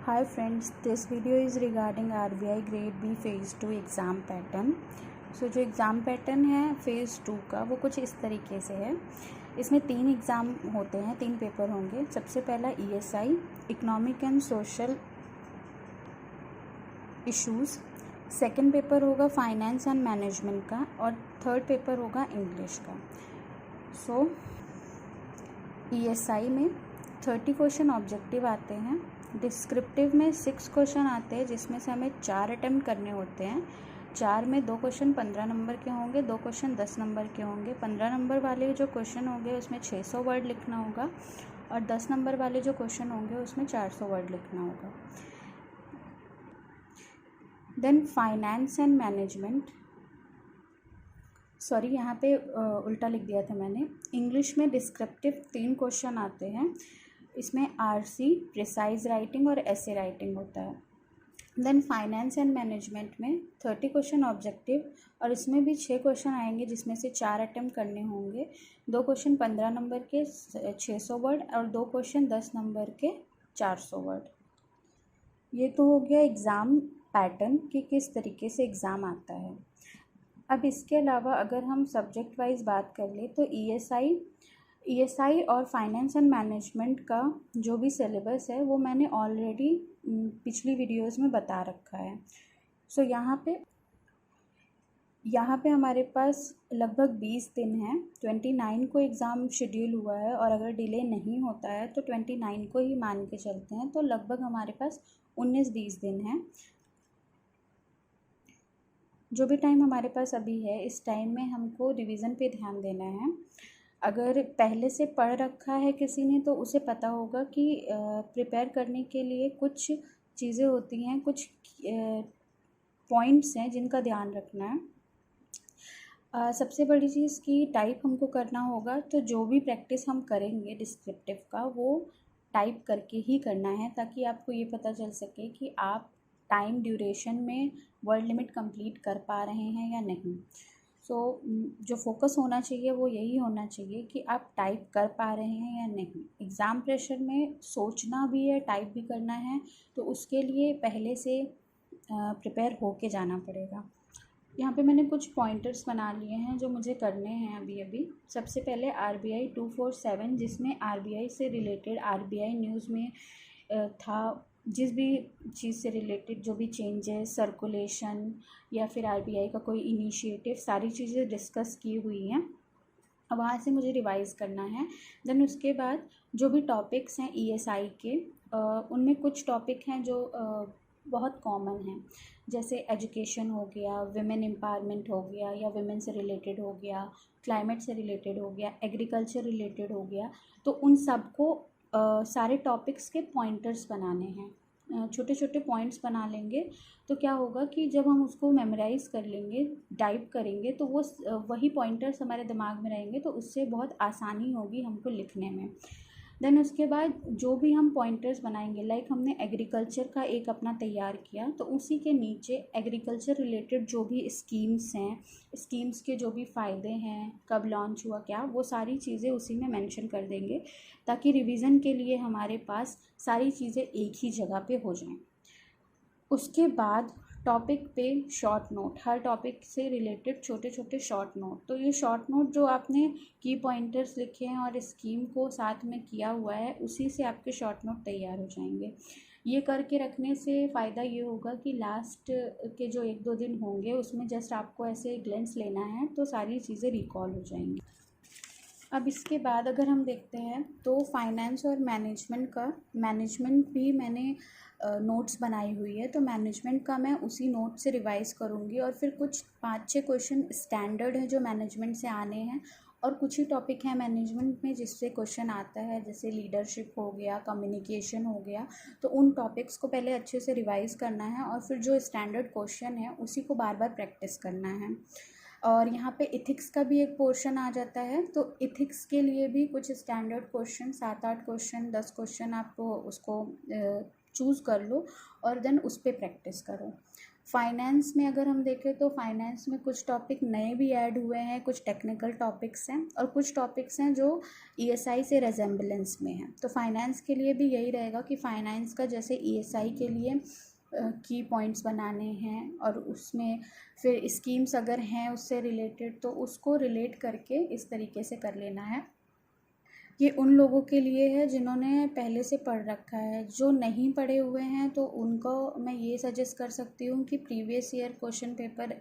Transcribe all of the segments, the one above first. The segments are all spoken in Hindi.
Hi friends, this video is regarding RBI Grade B Phase 2 exam pattern. जो एग्ज़ाम पैटर्न है फ़ेज़ 2 का वो कुछ इस तरीके से है। इसमें 3 एग्ज़ाम होते हैं, 3 पेपर होंगे। सबसे पहला ESI economic and social issues, second paper होगा फाइनेंस एंड मैनेजमेंट का और थर्ड पेपर होगा इंग्लिश का। ESI में 30 क्वेश्चन ऑब्जेक्टिव आते हैं। डिस्क्रिप्टिव में 6 क्वेश्चन आते हैं जिसमें से हमें 4 अटैम्प्ट करने होते हैं। 4 में 2 क्वेश्चन 15 नंबर के होंगे, 2 क्वेश्चन 10 नंबर के होंगे। 15 नंबर वाले जो क्वेश्चन होंगे उसमें 600 वर्ड लिखना होगा और 10 नंबर वाले जो क्वेश्चन होंगे उसमें 400 वर्ड लिखना होगा। Then finance and management, sorry यहाँ पे उल्टा लिख दिया था मैंने। इंग्लिश में डिस्क्रिप्टिव 3 क्वेश्चन आते हैं। इसमें RC, प्रिसाइज राइटिंग और ऐसे राइटिंग होता है। देन फाइनेंस एंड मैनेजमेंट में 30 क्वेश्चन ऑब्जेक्टिव और इसमें भी 6 क्वेश्चन आएंगे जिसमें से 4 अटैम्प्ट करने होंगे। 2 क्वेश्चन 15 नंबर के 600 वर्ड और 2 क्वेश्चन 10 नंबर के 400 वर्ड। ये तो हो गया एग्ज़ाम पैटर्न कि किस तरीके से एग्ज़ाम आता है। अब इसके अलावा अगर हम सब्जेक्ट वाइज बात कर ले तो ESI और फाइनेंस एंड मैनेजमेंट का जो भी सिलेबस है वो मैंने ऑलरेडी पिछली वीडियोस में बता रखा है। यहाँ पे हमारे पास लगभग 20 दिन हैं। 29 को एग्ज़ाम शेड्यूल हुआ है और अगर डिले नहीं होता है तो 29 को ही मान के चलते हैं, तो लगभग हमारे पास 19-20 दिन हैं। जो भी टाइम हमारे पास अभी है इस टाइम में हमको रिवीजन पे ध्यान देना है। अगर पहले से पढ़ रखा है किसी ने तो उसे पता होगा कि प्रिपेयर करने के लिए कुछ चीज़ें होती हैं, कुछ पॉइंट्स हैं जिनका ध्यान रखना है। सबसे बड़ी चीज़ की टाइप हमको करना होगा, तो जो भी प्रैक्टिस हम करेंगे डिस्क्रिप्टिव का वो टाइप करके ही करना है ताकि आपको ये पता चल सके कि आप टाइम ड्यूरेशन में वर्ड लिमिट कंप्लीट कर पा रहे हैं या नहीं। जो फोकस होना चाहिए वो यही होना चाहिए कि आप टाइप कर पा रहे हैं या नहीं। एग्ज़ाम प्रेशर में सोचना भी है, टाइप भी करना है, तो उसके लिए पहले से प्रिपेयर होके जाना पड़ेगा। यहाँ पे मैंने कुछ पॉइंटर्स बना लिए हैं जो मुझे करने हैं अभी। सबसे पहले RBI 247, जिसमें RBI से रिलेटेड RBI न्यूज़ में था, जिस भी चीज़ से रिलेटेड जो भी चेंजेस, सर्कुलेशन या फिर RBI का कोई इनिशिएटिव, सारी चीज़ें डिस्कस की हुई हैं। अब वहाँ से मुझे रिवाइज़ करना है। देन उसके बाद जो भी टॉपिक्स हैं ESI के, उनमें कुछ टॉपिक हैं जो बहुत कॉमन हैं, जैसे एजुकेशन हो गया, विमेन एम्पावरमेंट हो गया या विमेन से रिलेटेड हो गया, क्लाइमेट से रिलेटेड हो गया, एग्रीकल्चर रिलेटेड हो गया। तो उन सबको सारे टॉपिक्स के पॉइंटर्स बनाने हैं। छोटे छोटे पॉइंट्स बना लेंगे तो क्या होगा कि जब हम उसको मेमोराइज़ कर लेंगे, टाइप करेंगे, तो वो वही पॉइंटर्स हमारे दिमाग में रहेंगे, तो उससे बहुत आसानी होगी हमको लिखने में। देन उसके बाद जो भी हम पॉइंटर्स बनाएंगे, लाइक हमने एग्रीकल्चर का एक अपना तैयार किया, तो उसी के नीचे एग्रीकल्चर रिलेटेड जो भी स्कीम्स हैं, स्कीम्स के जो भी फ़ायदे हैं, कब लॉन्च हुआ क्या, वो सारी चीज़ें उसी में मेंशन कर देंगे ताकि रिवीजन के लिए हमारे पास सारी चीज़ें एक ही जगह पे हो जाएं। उसके बाद टॉपिक पे शॉर्ट नोट, हर टॉपिक से रिलेटेड छोटे छोटे शॉर्ट नोट। तो ये शॉर्ट नोट जो आपने की पॉइंटर्स लिखे हैं और स्कीम को साथ में किया हुआ है, उसी से आपके शॉर्ट नोट तैयार हो जाएंगे। ये करके रखने से फ़ायदा ये होगा कि लास्ट के जो 1-2 दिन होंगे उसमें जस्ट आपको ऐसे ग्लेंस लेना है तो सारी चीज़ें रिकॉल हो जाएंगी। अब इसके बाद अगर हम देखते हैं तो फाइनेंस और मैनेजमेंट भी मैंने नोट्स बनाई हुई है, तो मैनेजमेंट का मैं उसी नोट से रिवाइज़ करूँगी और फिर कुछ 5-6 क्वेश्चन स्टैंडर्ड हैं जो मैनेजमेंट से आने हैं और कुछ ही टॉपिक हैं मैनेजमेंट में जिससे क्वेश्चन आता है, जैसे लीडरशिप हो गया, कम्युनिकेशन हो गया। तो उन टॉपिक्स को पहले अच्छे से रिवाइज़ करना है और फिर जो स्टैंडर्ड क्वेश्चन है उसी को बार बार प्रैक्टिस करना है। और यहाँ पे इथिक्स का भी एक पोर्शन आ जाता है, तो इथिक्स के लिए भी कुछ स्टैंडर्ड क्वेश्चन, 7-8 क्वेश्चन, 10 क्वेश्चन आप उसको चूज़ कर लो और देन उस पर प्रैक्टिस करो। फाइनेंस में अगर हम देखें तो फाइनेंस में कुछ टॉपिक नए भी ऐड हुए हैं, कुछ टेक्निकल टॉपिक्स हैं और कुछ टॉपिक्स हैं जो ईएसआई से रेजेम्बलेंस में हैं। तो फाइनेंस के लिए भी यही रहेगा कि फाइनेंस का जैसे ईएसआई के लिए की पॉइंट्स बनाने हैं और उसमें फिर स्कीम्स अगर हैं उससे रिलेटेड तो उसको रिलेट करके इस तरीके से कर लेना है। ये उन लोगों के लिए है जिन्होंने पहले से पढ़ रखा है। जो नहीं पढ़े हुए हैं तो उनको मैं ये सजेस्ट कर सकती हूँ कि प्रीवियस ईयर क्वेश्चन पेपर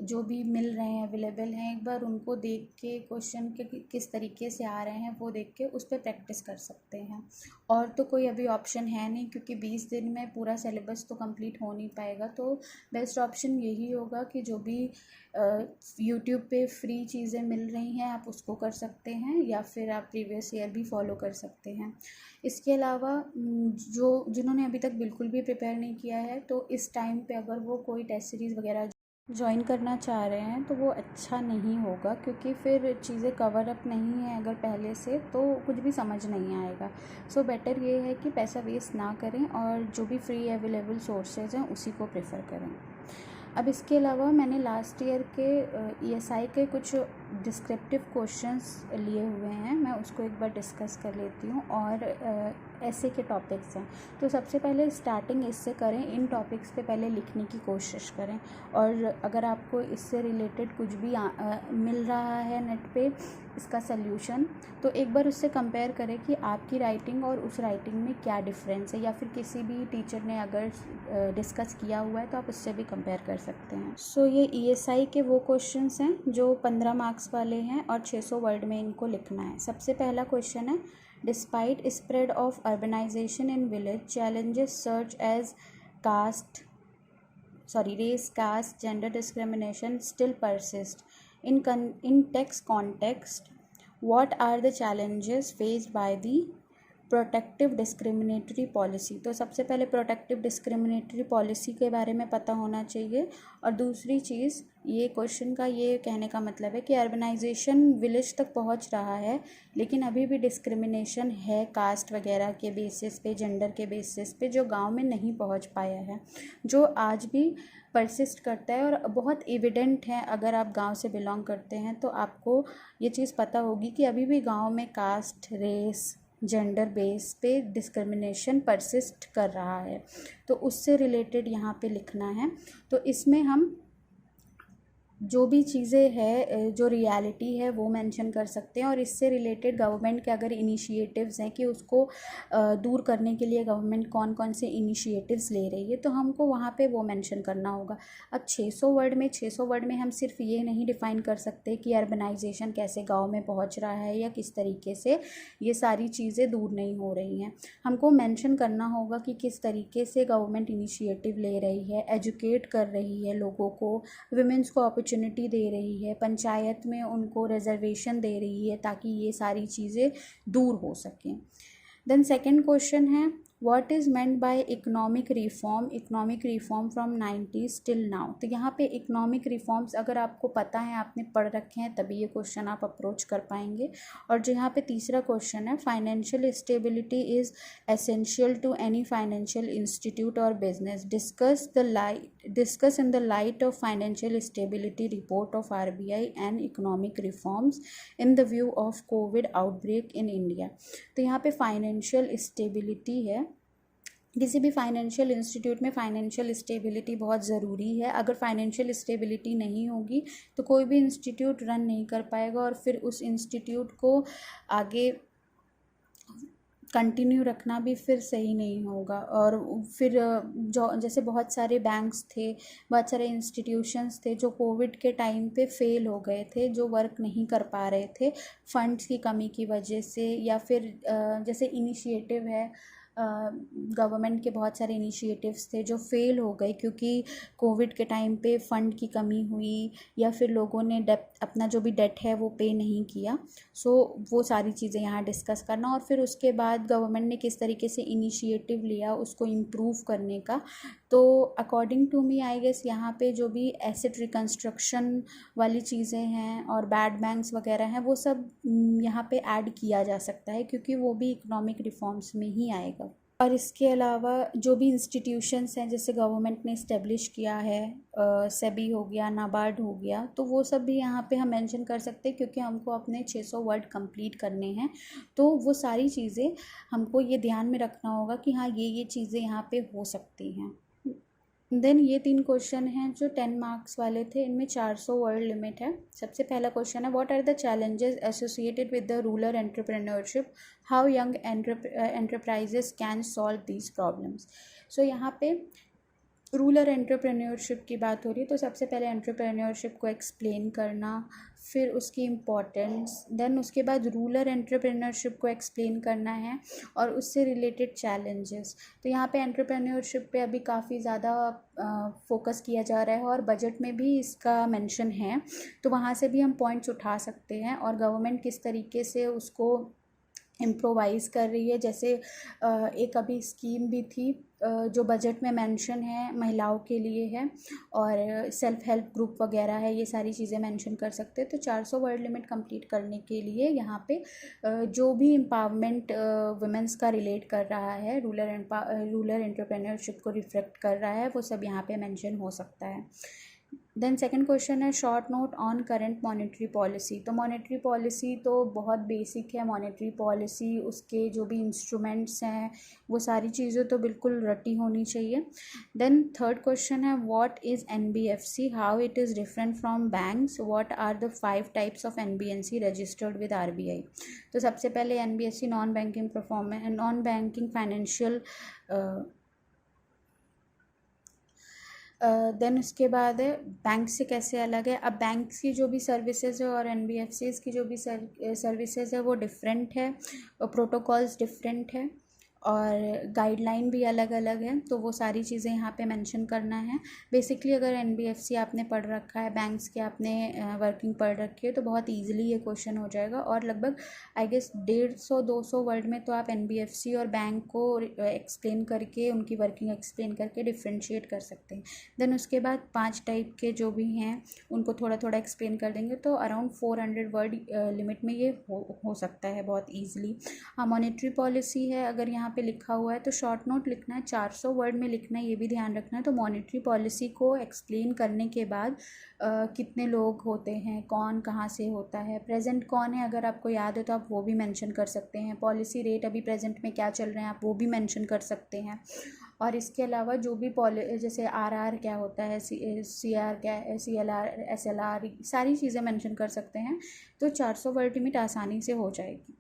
जो भी मिल रहे हैं, अवेलेबल हैं, एक बार उनको देख के क्वेश्चन के किस तरीके से आ रहे हैं वो देख के उस पर प्रैक्टिस कर सकते हैं। और तो कोई अभी ऑप्शन है नहीं, क्योंकि 20 दिन में पूरा सिलेबस तो कंप्लीट हो नहीं पाएगा। तो बेस्ट ऑप्शन यही होगा कि जो भी यूट्यूब पे फ्री चीज़ें मिल रही हैं आप उसको कर सकते हैं, या फिर आप प्रीवियस ईयर भी फॉलो कर सकते हैं। इसके अलावा जो जिन्होंने अभी तक बिल्कुल भी प्रिपेयर नहीं किया है तो इस टाइम पे अगर वो कोई टेस्ट सीरीज़ वगैरह ज्वाइन करना चाह रहे हैं तो वो अच्छा नहीं होगा, क्योंकि फिर चीज़ें कवर अप नहीं है अगर पहले से तो कुछ भी समझ नहीं आएगा। सो बेटर ये है कि पैसा वेस्ट ना करें और जो भी फ्री अवेलेबल सोर्सेज हैं उसी को प्रेफर करें। अब इसके अलावा मैंने लास्ट ईयर के ईएसआई के कुछ डिस्क्रिप्टिव क्वेश्चंस लिए हुए हैं, मैं उसको एक बार डिस्कस कर लेती हूँ। और ऐसे के टॉपिक्स हैं तो सबसे पहले स्टार्टिंग इससे करें, इन टॉपिक्स पे पहले लिखने की कोशिश करें। और अगर आपको इससे रिलेटेड कुछ भी मिल रहा है नेट पे इसका सल्यूशन, तो एक बार उससे कंपेयर करें कि आपकी राइटिंग और उस राइटिंग में क्या डिफरेंस है, या फिर किसी भी टीचर ने अगर डिस्कस किया हुआ है तो आप उससे भी कंपेयर कर सकते हैं। सो ये ईएसआई के वो क्वेश्चंस हैं जो 15 मार्क्स वाले हैं और 600 वर्ड में इनको लिखना है। सबसे पहला क्वेश्चन है, despite spread of urbanisation in village challenges सर्च as race, caste, gender discrimination still persist. In text context, what are the challenges faced by the protective discriminatory policy? तो सबसे पहले प्रोटेक्टिव डिस्क्रिमिनेटरी पॉलिसी के बारे में पता होना चाहिए। और दूसरी चीज़, ये क्वेश्चन का ये कहने का मतलब है कि अर्बनाइजेशन विलेज तक पहुंच रहा है लेकिन अभी भी डिस्क्रिमिनेशन है कास्ट वगैरह के बेसिस पे, जेंडर के बेसिस पे, जो गांव में नहीं पहुंच पाया है, जो आज भी परसिस्ट करता है। और बहुत एविडेंट है, अगर आप गांव से बिलोंग करते हैं तो आपको ये चीज़ पता होगी कि अभी भी गांव में कास्ट, रेस, जेंडर बेस पे डिस्क्रिमिनेशन परसिस्ट कर रहा है। तो उससे रिलेटेड यहाँ पे लिखना है। तो इसमें हम जो भी चीज़ें है, जो रियलिटी है वो मेंशन कर सकते हैं। और इससे रिलेटेड गवर्नमेंट के अगर इनिशिएटिव्स हैं कि उसको दूर करने के लिए गवर्नमेंट कौन कौन से इनिशिएटिव्स ले रही है, तो हमको वहाँ पे वो मेंशन करना होगा। अब 600 वर्ड में हम सिर्फ ये नहीं डिफ़ाइन कर सकते कि अर्बनाइजेशन कैसे गाँव में पहुँच रहा है या किस तरीके से ये सारी चीज़ें दूर नहीं हो रही हैं। हमको मेंशन करना होगा कि किस तरीके से गवर्नमेंट इनिशिएटिव ले रही है, एजुकेट कर रही है लोगों को, विमेंस को अपॉर्चुनिटी दे रही है, पंचायत में उनको रिजर्वेशन दे रही है ताकि ये सारी चीज़ें दूर हो सकें। देन सेकंड क्वेश्चन है, what is meant by economic reform from 90s till now? तो यहाँ पे इकोनॉमिक रिफॉर्म्स अगर आपको पता है, आपने पढ़ रखे हैं, तभी ये क्वेश्चन आप अप्रोच कर पाएंगे। और जो यहाँ पे तीसरा क्वेश्चन है, financial stability is essential to any financial institute और business, discuss in the light of financial stability report of RBI and economic reforms in the view of COVID outbreak in India. तो यहाँ पे फाइनेंशियल स्टेबिलिटी है, किसी भी फाइनेंशियल इंस्टीट्यूट में फाइनेंशियल स्टेबिलिटी बहुत ज़रूरी है। अगर फाइनेंशियल स्टेबिलिटी नहीं होगी तो कोई भी इंस्टीट्यूट रन नहीं कर पाएगा और फिर उस इंस्टीट्यूट को आगे कंटिन्यू रखना भी फिर सही नहीं होगा। और फिर जो जैसे बहुत सारे बैंक्स थे, बहुत सारे इंस्टीट्यूशंस थे जो कोविड के टाइम पे फेल हो गए थे, जो वर्क नहीं कर पा रहे थे फंड्स की कमी की वजह से, या फिर जैसे इनिशिएटिव है, गवर्नमेंट के बहुत सारे इनिशिएटिव्स थे जो फेल हो गए क्योंकि कोविड के टाइम पे फंड की कमी हुई, या फिर लोगों ने अपना जो भी डेट है वो पे नहीं किया। सो वो सारी चीज़ें यहाँ डिस्कस करना। और फिर उसके बाद गवर्नमेंट ने किस तरीके से इनिशिएटिव लिया उसको इम्प्रूव करने का। तो according to me I guess यहाँ पे जो भी एसेट रिकन्स्ट्रक्शन वाली चीज़ें हैं और बैड बैंक्स वगैरह हैं वो सब यहाँ पे ऐड किया जा सकता है, क्योंकि वो भी इकोनॉमिक रिफॉर्म्स में ही आएगा। और इसके अलावा जो भी इंस्टीट्यूशंस हैं जैसे गवर्नमेंट ने इस्टेब्लिश किया है, सेबी हो गया, नाबार्ड हो गया, तो वो सब भी यहाँ पे हम मेंशन कर सकते हैं क्योंकि हमको अपने 600 वर्ड कंप्लीट करने हैं। तो वो सारी चीज़ें हमको ये ध्यान में रखना होगा कि हाँ ये चीज़ें यहाँ पे हो सकती हैं। देन ये 3 क्वेश्चन हैं जो 10 मार्क्स वाले थे, इनमें 400 वर्ड लिमिट है। सबसे पहला क्वेश्चन है, what are the challenges associated with the rural entrepreneurship, how young enterprises can solve these problems. So यहाँ पे रूरल एंटरप्रेन्योरशिप की बात हो रही है, तो सबसे पहले एंटरप्रेन्योरशिप को एक्सप्लेन करना, फिर उसकी इम्पोर्टेंस, देन उसके बाद रूरल एंटरप्रेन्योरशिप को एक्सप्लेन करना है और उससे रिलेटेड चैलेंजेस। तो यहाँ पे एंटरप्रेन्योरशिप पे अभी काफ़ी ज़्यादा फोकस किया जा रहा है और बजट में भी इसका मेंशन है, तो वहाँ से भी हम पॉइंट्स उठा सकते हैं और गवर्नमेंट किस तरीके से उसको इम्प्रोवाइज़ कर रही है। जैसे एक अभी स्कीम भी थी जो बजट में मेंशन है, महिलाओं के लिए है और सेल्फ हेल्प ग्रुप वगैरह है, ये सारी चीज़ें मेंशन कर सकते हैं। तो 400 वर्ड लिमिट कंप्लीट करने के लिए यहाँ पे जो भी एम्पावरमेंट वुमेंस का रिलेट कर रहा है, रूरल एंटरप्रेन्योरशिप को रिफ्लेक्ट कर रहा है, वो सब यहाँ पे मेंशन हो सकता है। देन सेकंड क्वेश्चन है, short note on current monetary policy. तो मॉनेटरी पॉलिसी तो बहुत बेसिक है, मॉनेटरी पॉलिसी उसके जो भी इंस्ट्रूमेंट्स हैं वो सारी चीज़ें तो बिल्कुल रटी होनी चाहिए। देन थर्ड क्वेश्चन है, what is NBFC, how it is different from banks, what are the 5 types of NBFC registered with RBI. तो सबसे पहले NBFC non banking financial, then उसके बाद है बैंक से कैसे अलग है। अब बैंक्स की जो भी सर्विसेज है और एनबीएफसीज की जो भी सर्विसेज है वो डिफरेंट है, प्रोटोकॉल्स डिफरेंट है और गाइडलाइन भी अलग अलग है, तो वो सारी चीज़ें यहाँ पे मेंशन करना है। बेसिकली अगर एनबीएफसी आपने पढ़ रखा है, बैंक्स की आपने वर्किंग पढ़ रखी है, तो बहुत ईजिली ये क्वेश्चन हो जाएगा और लगभग आई गेस 150-200 वर्ड में तो आप एनबीएफसी और बैंक को एक्सप्लेन करके, उनकी वर्किंग एक्सप्लेन करके डिफ्रेंशिएट कर सकते हैं। देन उसके बाद 5 टाइप के जो भी हैं उनको थोड़ा थोड़ा एक्सप्लेन कर देंगे, तो अराउंड 400 वर्ड लिमिट में ये हो सकता है बहुत ईजिली। हाँ, मॉनेटरी पॉलिसी है, अगर यहाँ पे लिखा हुआ है तो शॉर्ट नोट लिखना है, 400 वर्ड में लिखना है, ये भी ध्यान रखना है। तो मॉनेटरी पॉलिसी को एक्सप्लेन करने के बाद कितने लोग होते हैं, कौन कहाँ से होता है, प्रेजेंट कौन है, अगर आपको याद है तो आप वो भी मेंशन कर सकते हैं। पॉलिसी रेट अभी प्रेजेंट में क्या चल रहे हैं आप वो भी मेंशन कर सकते हैं। और इसके अलावा जो भी जैसे आरआर क्या होता है, सीआर क्या है, सीएलआर, एसएलआर, सारी चीज़ें मेंशन कर सकते हैं। तो 400 वर्ड लिमिट आसानी से हो जाएगी।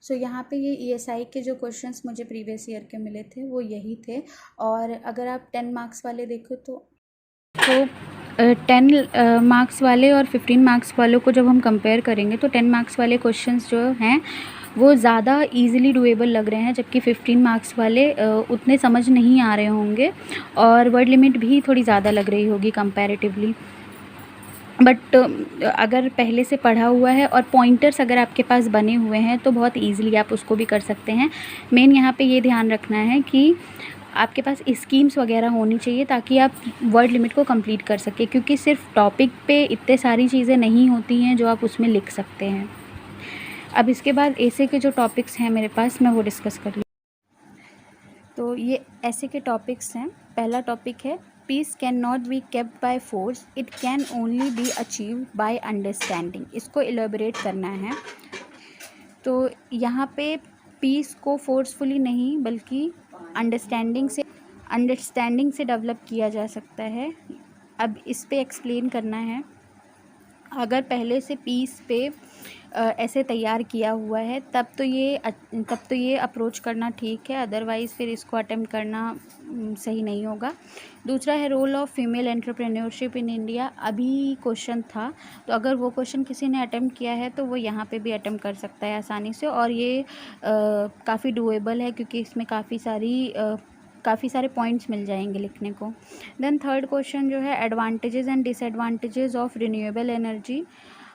सो यहाँ पे ये ईएसआई के जो क्वेश्चंस मुझे प्रीवियस ईयर के मिले थे वो यही थे। और अगर आप 10 मार्क्स वाले देखो तो 10 मार्क्स वाले और 15 मार्क्स वालों को जब हम कंपेयर करेंगे तो 10 मार्क्स वाले क्वेश्चंस जो हैं वो ज़्यादा इजीली डुएबल लग रहे हैं, जबकि 15 मार्क्स वाले उतने समझ नहीं आ रहे होंगे और वर्ड लिमिट भी थोड़ी ज़्यादा लग रही होगी कंपैरेटिवली। बट अगर पहले से पढ़ा हुआ है और पॉइंटर्स अगर आपके पास बने हुए हैं तो बहुत ईजिली आप उसको भी कर सकते हैं। मेन यहाँ पे ये ध्यान रखना है कि आपके पास स्कीम्स वगैरह होनी चाहिए ताकि आप वर्ड लिमिट को कंप्लीट कर सकें, क्योंकि सिर्फ टॉपिक पे इतने सारी चीज़ें नहीं होती हैं जो आप उसमें लिख सकते हैं। अब इसके बाद ऐसे के जो टॉपिक्स हैं मेरे पास, मैं वो डिस्कस कर लूँ। तो ये ऐसे के टॉपिक्स हैं। पहला टॉपिक है, piece can not be kept by force, it can only be achieved by understanding. इसको एलेबोरेट करना है। तो यहाँ पे पीस को फोर्सफुली नहीं बल्कि अंडरस्टैंडिंग से डेवलप किया जा सकता है। अब इस पे एक्सप्लेन करना है। अगर पहले से पीस पे ऐसे तैयार किया हुआ है तब तो ये अप्रोच करना ठीक है, अदरवाइज़ फिर इसको अटेम्प्ट करना सही नहीं होगा। दूसरा है, role of female entrepreneurship in India. अभी क्वेश्चन था, तो अगर वो क्वेश्चन किसी ने अटेम्प्ट किया है तो वो यहाँ पे भी अटेम्प्ट कर सकता है आसानी से, और ये काफ़ी डूएबल है क्योंकि इसमें काफ़ी सारे पॉइंट्स मिल जाएंगे लिखने को। देन थर्ड क्वेश्चन जो है, advantages and disadvantages of renewable energy,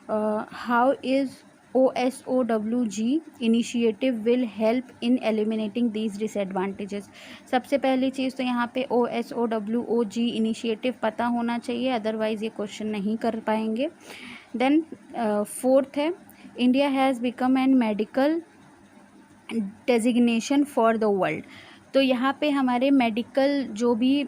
how is OSOWG initiative will help in eliminating these disadvantages. सबसे पहली चीज़ तो यहाँ पे OSOWOG इनिशिएटिव पता होना चाहिए, अदरवाइज़ ये क्वेश्चन नहीं कर पाएंगे। देन फोर्थ है, India has become an medical designation for the world. तो यहाँ पे हमारे मेडिकल जो भी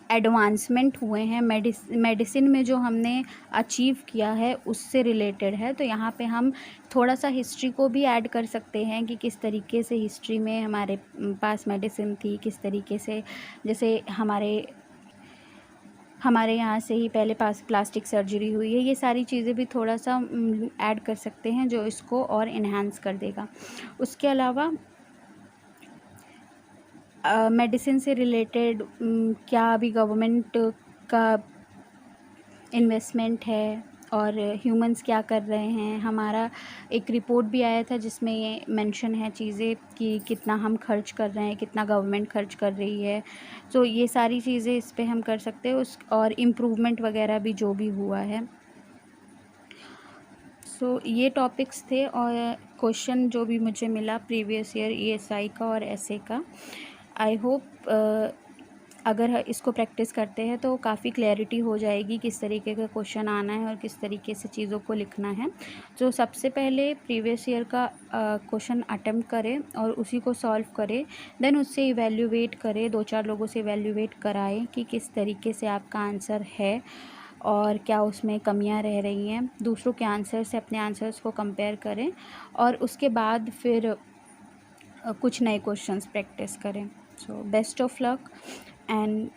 एडवांसमेंट हुए हैं, मेडिसिन में जो हमने अचीव किया है उससे रिलेटेड है। तो यहाँ पे हम थोड़ा सा हिस्ट्री को भी ऐड कर सकते हैं कि किस तरीके से हिस्ट्री में हमारे पास मेडिसिन थी, किस तरीके से, जैसे हमारे यहाँ से ही पहले प्लास्टिक सर्जरी हुई है। ये सारी चीज़ें भी थोड़ा सा ऐड कर सकते हैं जो इसको और इन्हांस कर देगा। उसके अलावा मेडिसिन से रिलेटेड क्या अभी गवर्नमेंट का इन्वेस्टमेंट है और ह्यूमंस क्या कर रहे हैं। हमारा एक रिपोर्ट भी आया था जिसमें ये मेंशन है चीज़ें कि कितना हम खर्च कर रहे हैं, कितना गवर्नमेंट खर्च कर रही है। तो ये सारी चीज़ें इस पे हम कर सकते हैं और इम्प्रूवमेंट वगैरह भी जो भी हुआ है। सो ये टॉपिक्स थे और क्वेश्चन जो भी मुझे मिला प्रीवियस ईयर ESI का और SA का। आई होप अगर इसको प्रैक्टिस करते हैं तो काफ़ी क्लैरिटी हो जाएगी किस तरीके का क्वेश्चन आना है और किस तरीके से चीज़ों को लिखना है। तो सबसे पहले प्रीवियस ईयर का क्वेश्चन अटेम्प्ट करें और उसी को सॉल्व करें, देन उससे इवैल्यूएट करें, 2-4 लोगों से इवैल्यूएट कराएं कि किस तरीके से आपका आंसर है और क्या उसमें कमियां रह रही हैं। दूसरों के आंसर से अपने आंसर्स को कंपेयर करें और उसके बाद फिर कुछ नए क्वेश्चंस प्रैक्टिस करें। So best of luck and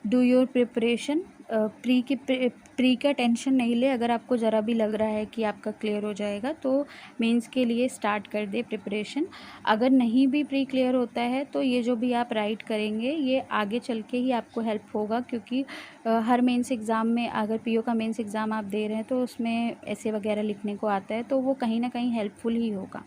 do your preparation. Pre का टेंशन नहीं ले। अगर आपको ज़रा भी लग रहा है कि आपका क्लियर हो जाएगा तो मेंस के लिए स्टार्ट कर दे प्रिपरेशन। अगर नहीं भी प्री क्लियर होता है तो ये जो भी आप राइट करेंगे ये आगे चल के ही आपको हेल्प होगा, क्योंकि हर मेंस एग्ज़ाम में अगर PO का मेंस एग्ज़ाम आप दे रहे हैं तो उसमें ऐसे वगैरह लिखने को आता है तो वो कहीं ना कहीं हेल्पफुल ही होगा।